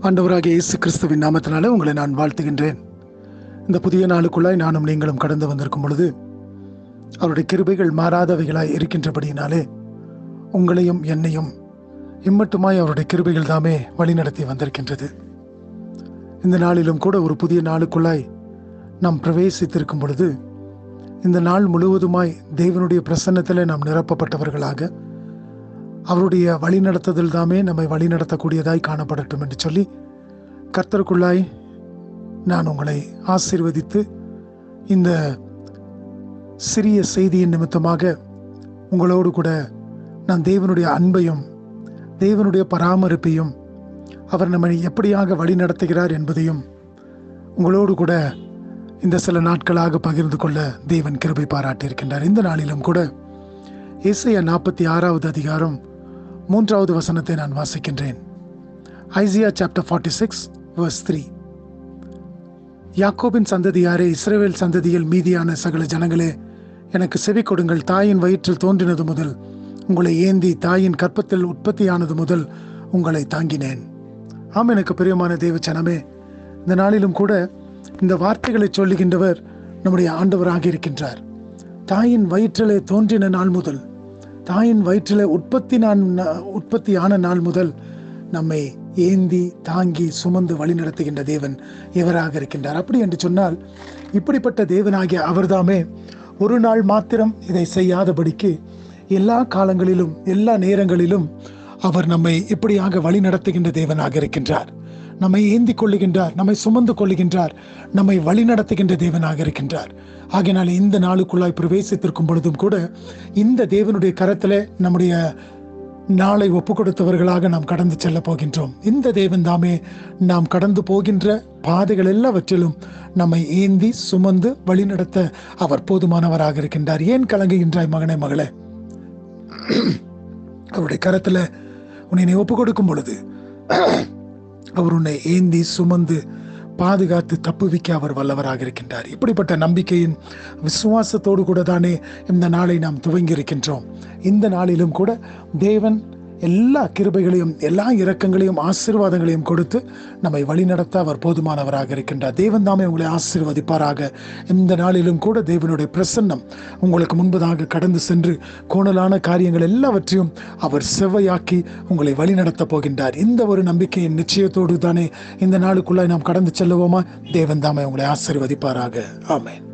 ஆண்டவராகிய இயேசு கிறிஸ்துவின் நாமத்தினாலே உங்களை நான் வாழ்த்துகின்றேன். இந்த புதிய நாளுக்குள்ளாய் நானும் நீங்களும் கடந்து வந்திருக்கும் பொழுது அவருடைய கிருபைகள் மாறாதவைகளாய் இருக்கின்றபடியினாலே உங்களையும் என்னையும் இம்மட்டுமாய் அவருடைய கிருபைகள் தாமே வழிநடத்தி வந்திருக்கின்றது. இந்த நாளிலும் கூட ஒரு புதிய நாளுக்குள்ளாய் நாம் பிரவேசித்திருக்கும் பொழுது இந்த நாள் முழுவதுமாய் தேவனுடைய பிரசன்னத்திலே நாம் நிரப்பப்பட்டவர்களாக அவருடைய வழிநடத்துதல் தாமே நம்மை வழிநடத்தக்கூடியதாய் காணப்படட்டும் என்று சொல்லி கர்த்தருக்குள்ளாய் நான் உங்களை ஆசீர்வதித்து இந்த சிறிய செய்தியின் நிமித்தமாக உங்களோடு கூட நான் தேவனுடைய அன்பையும் தேவனுடைய பராமரிப்பையும் அவர் நம்மை எப்படியாக வழி நடத்துகிறார் என்பதையும் உங்களோடு கூட இந்த சில நாட்களாக பகிர்ந்து கொள்ள தேவன் கிருபை பாராட்டியிருக்கின்றார். இந்த நாளிலும் கூட ஏசாயா 46வது அதிகாரம் 3வது வசனத்தை நான் வாசிக்கின்றேன். Isaiah chapter 46 verse 3. யாக்கோபின் சந்ததியாரே, இஸ்ரவேல் சந்ததியில் மீதியான சகல ஜனங்களே, எனக்கு செவி கொடுங்கள். தாயின் வயிற்றில் தோன்றினது முதல் உங்களை ஏந்தி, தாயின் கற்பத்தில் உற்பத்தியானது முதல் உங்களை தாங்கினேன். ஆம், எனக்கு பிரியமான தேவ ஜனமே, இந்த நாளிலும் கூட இந்த வார்த்தைகளை சொல்லுகின்றவர் நம்முடைய ஆண்டவராக இருக்கின்றார். தாயின் வயிற்றிலே தோன்றின நாள் முதல், தாயின் வயிற்றிலே உற்பத்தியான நாள் முதல் நம்மை ஏந்தி தாங்கி சுமந்து வழி நடத்துகின்ற தேவன் எவராக இருக்கின்றார். அப்படி என்று சொன்னால், இப்படிப்பட்ட தேவனாகிய அவர்தாமே ஒரு நாள் மாத்திரம் இதை செய்யாதபடிக்கு எல்லா காலங்களிலும் எல்லா நேரங்களிலும் அவர் நம்மை இப்படியாக வழி நடத்துகின்ற தேவனாக இருக்கின்றார். நம்மை ஏந்தி கொள்ளுகின்றார், நம்மை சுமந்து கொள்ளுகின்றார், நம்மை வழி நடத்துகின்ற தேவனாக இருக்கின்றார். ஆகையினால இந்த நாளுக்குள்ளாய் பிரவேசித்திருக்கும் பொழுதும் கூட இந்த தேவனுடைய கரத்திலே நம்முடைய நாளை ஒப்பு கொடுத்தவர்களாக நாம் கடந்து செல்ல போகின்றோம். இந்த தேவன் தாமே நாம் கடந்து போகின்ற பாதைகள் எல்லாவற்றிலும் நம்மை ஏந்தி சுமந்து வழிநடத்த அவர் போதுமானவராக இருக்கின்றார். ஏன் கலங்குகின்றாய் மகனே, மகளே? அவருடைய கரத்துல உன்னை ஒப்பு கொடுக்கும் பொழுது அவர் உன்னை ஏந்தி சுமந்து பாதுகாத்து தப்புவிக்க அவர் வல்லவராக இருக்கின்றார். இப்படிப்பட்ட நம்பிக்கையின் விசுவாசத்தோடு கூட தானே இந்த நாளை நாம் துவங்கி இருக்கின்றோம். இந்த நாளிலும் கூட தேவன் எல்லா கிருபைகளையும் எல்லா இரக்கங்களையும் ஆசீர்வாதங்களையும் கொடுத்து நம்மை வழிநடத்த அவர் போதுமானவராக இருக்கின்றார். தேவன் தாமே உங்களை ஆசீர்வதிப்பாராக. இந்த நாளிலும் கூட தேவனுடைய பிரசன்னம் உங்களுக்கு முன்பதாக கடந்து சென்று கோணலான காரியங்கள் எல்லாவற்றையும் அவர் செவ்வையாக்கி உங்களை வழிநடத்த போகின்றார். இந்த ஒரு நம்பிக்கையின் நிச்சயத்தோடு தானே இந்த நாளுக்குள்ளாய் நாம் கடந்து செல்லுவோமா? தேவன் தாமே உங்களை ஆசீர்வதிப்பாராக. ஆமென்.